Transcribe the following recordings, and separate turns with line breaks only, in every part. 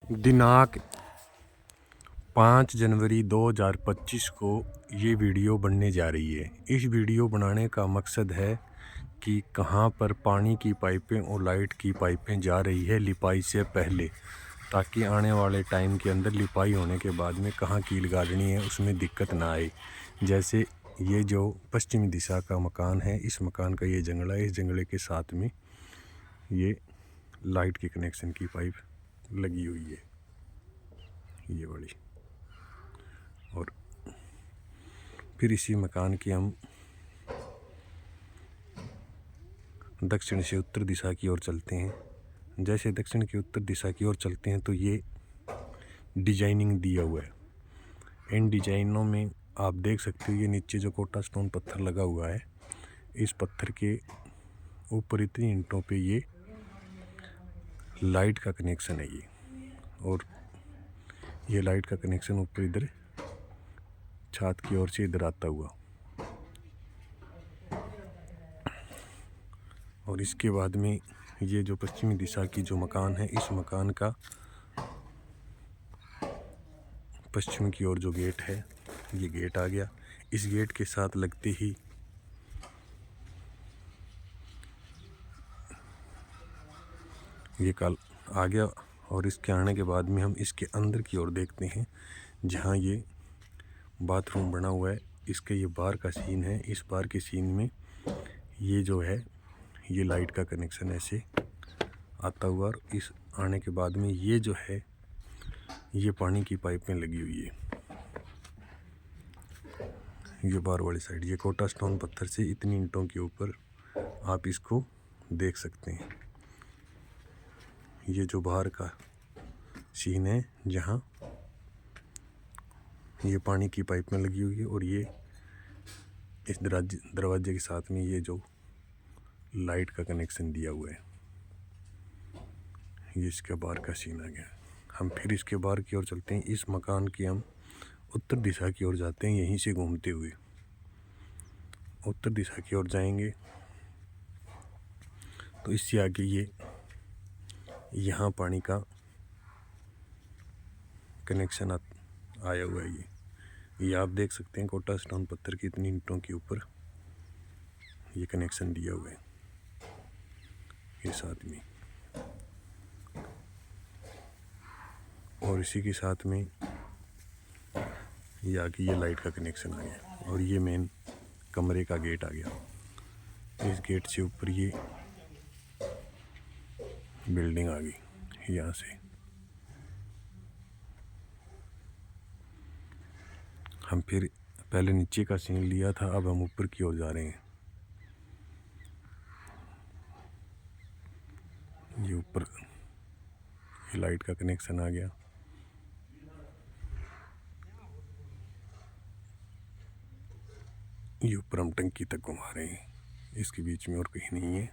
दिनांक 5 जनवरी 2025 को ये वीडियो बनने जा रही है। इस वीडियो बनाने का मकसद है कि कहाँ पर पानी की पाइपें और लाइट की पाइपें जा रही है लिपाई से पहले, ताकि आने वाले टाइम के अंदर लिपाई होने के बाद में कहाँ कील गाड़नी है उसमें दिक्कत ना आए। जैसे ये जो पश्चिमी दिशा का मकान है, इस मकान का ये जंगला है, इस जंगले के साथ में ये लाइट के कनेक्शन की पाइप लगी हुई है, ये वाली। और फिर इसी मकान की हम दक्षिण से उत्तर दिशा की ओर चलते हैं। जैसे दक्षिण की उत्तर दिशा की ओर चलते हैं तो ये डिजाइनिंग दिया हुआ है। इन डिजाइनों में आप देख सकते हो, ये नीचे जो कोटा स्टोन पत्थर लगा हुआ है, इस पत्थर के ऊपर इतनी ईंटों पे ये लाइट का कनेक्शन है ये। और ये लाइट का कनेक्शन ऊपर इधर छत की ओर से इधर आता हुआ। और इसके बाद में ये जो पश्चिमी दिशा की जो मकान है, इस मकान का पश्चिम की ओर जो गेट है, ये गेट आ गया। इस गेट के साथ लगते ही ये कल आ गया। और इसके आने के बाद में हम इसके अंदर की ओर देखते हैं, जहाँ ये बाथरूम बना हुआ है। इसके ये बाहर का सीन है। इस बाहर के सीन में ये जो है, ये लाइट का कनेक्शन ऐसे आता हुआ, और इस आने के बाद में ये जो है, ये पानी की पाइपें लगी हुई है। ये बाहर वाली साइड, ये कोटा स्टोन पत्थर से इतनी ईंटों के ऊपर आप इसको देख सकते हैं। ये जो बाहर का सीन है, जहाँ ये पानी की पाइप में लगी हुई है, और ये इस दरवाजे के साथ में ये जो लाइट का कनेक्शन दिया हुआ है, ये इसके बाहर का सीन आ गया। हम फिर इसके बाहर की ओर चलते हैं। इस मकान की हम उत्तर दिशा की ओर जाते हैं। यहीं से घूमते हुए उत्तर दिशा की ओर जाएंगे तो इससे आगे ये यहाँ पानी का कनेक्शन आया हुआ है। ये आप देख सकते हैं, कोटा स्टोन पत्थर की इतनी ईंटों के ऊपर ये कनेक्शन दिया हुआ है, ये साथ में। और इसी के साथ में ये आगे ये लाइट का कनेक्शन आ गया। और ये मेन कमरे का गेट आ गया। इस गेट से ऊपर ये बिल्डिंग आ गई। यहाँ से हम फिर पहले नीचे का सीन लिया था, अब हम ऊपर की ओर जा रहे हैं। ये ऊपर ये लाइट का कनेक्शन आ गया। ये ऊपर हम टंकी तक घुमा रहे हैं। इसके बीच में और कहीं नहीं है,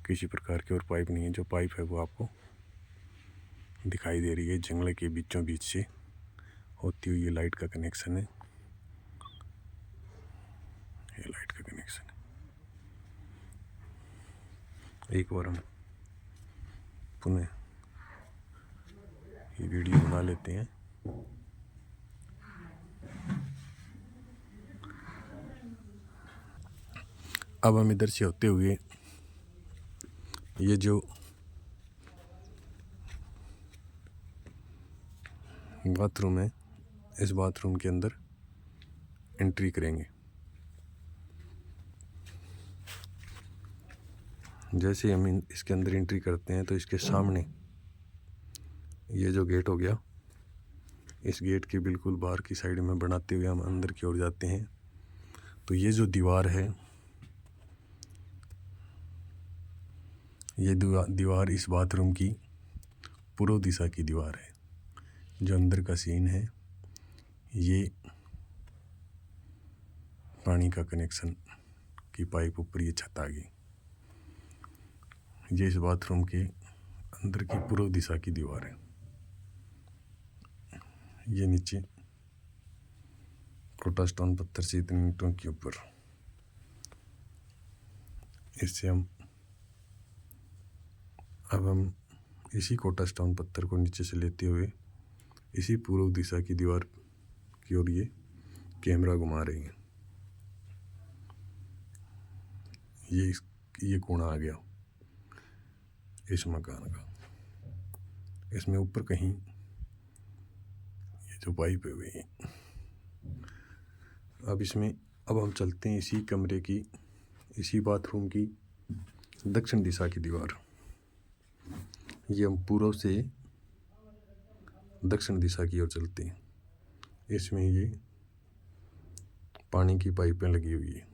किसी प्रकार की और पाइप नहीं है। जो पाइप है वो आपको दिखाई दे रही है, जंगले के बीचों बीच से होती हुई ये लाइट का कनेक्शन है। ये लाइट का कनेक्शन है। एक बार हम पुनः ये वीडियो बना लेते हैं। अब हम इधर से होते हुए ये जो बाथरूम है, इस बाथरूम के अंदर एंट्री करेंगे। जैसे हम इसके अंदर एंट्री करते हैं तो इसके सामने ये जो गेट हो गया, इस गेट के बिल्कुल बाहर की साइड में बनाते हुए हम अंदर की ओर जाते हैं। तो ये जो दीवार है, ये दीवार इस बाथरूम की पूर्व दिशा की दीवार है। जो अंदर का सीन है, ये पानी का कनेक्शन की पाइप ऊपर ये छत आ गई। ये इस बाथरूम के अंदर की पूर्व दिशा की दीवार है। ये नीचे कोटा स्टोन पत्थर से इतनी ईंटों के ऊपर, इससे हम अब हम इसी कोटा स्टोन पत्थर को नीचे से लेते हुए इसी पूर्व दिशा की दीवार की ओर ये कैमरा घुमा रही है। ये कोना आ गया इस मकान का। इसमें ऊपर कहीं ये जो पाइप है हुई है। अब हम चलते हैं इसी कमरे की, इसी बाथरूम की दक्षिण दिशा की दीवार। ये हम पूर्व से दक्षिण दिशा की ओर चलते हैं। इसमें ये पानी की पाइपें लगी हुई है।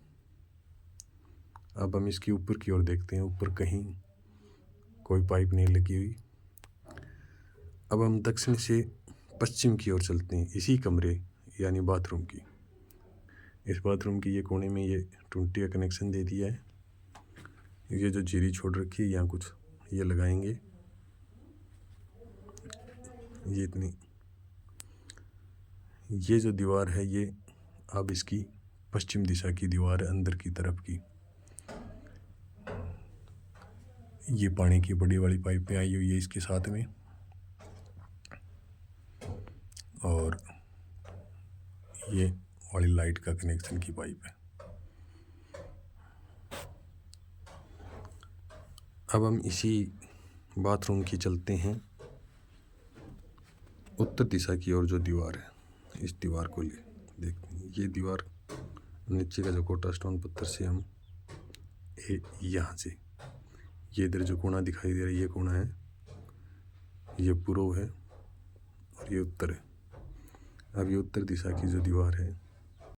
अब हम इसके ऊपर की ओर देखते हैं, ऊपर कहीं कोई पाइप नहीं लगी हुई। अब हम दक्षिण से पश्चिम की ओर चलते हैं, इसी कमरे यानी बाथरूम की। इस बाथरूम की ये कोने में ये टुंटी का कनेक्शन दे दिया है। ये जो जीरी छोड़ रखी है यहाँ कुछ ये लगाएंगे। ये जो दीवार है ये अब इसकी पश्चिम दिशा की दीवार है, अंदर की तरफ की। ये पानी की बड़ी वाली पाइपें आई हुई है इसके साथ में, और ये वाली लाइट का कनेक्शन की पाइप है। अब हम इसी बाथरूम की चलते हैं उत्तर दिशा की ओर। जो दीवार है इस दीवार को देखते हैं। ये दीवार नीचे का जो कोटा स्टोन पत्थर से हम यहाँ से ये इधर जो कोना दिखाई दे रहा है ये कोना है, ये पूर्व है और ये उत्तर है। अब ये उत्तर दिशा की जो दीवार है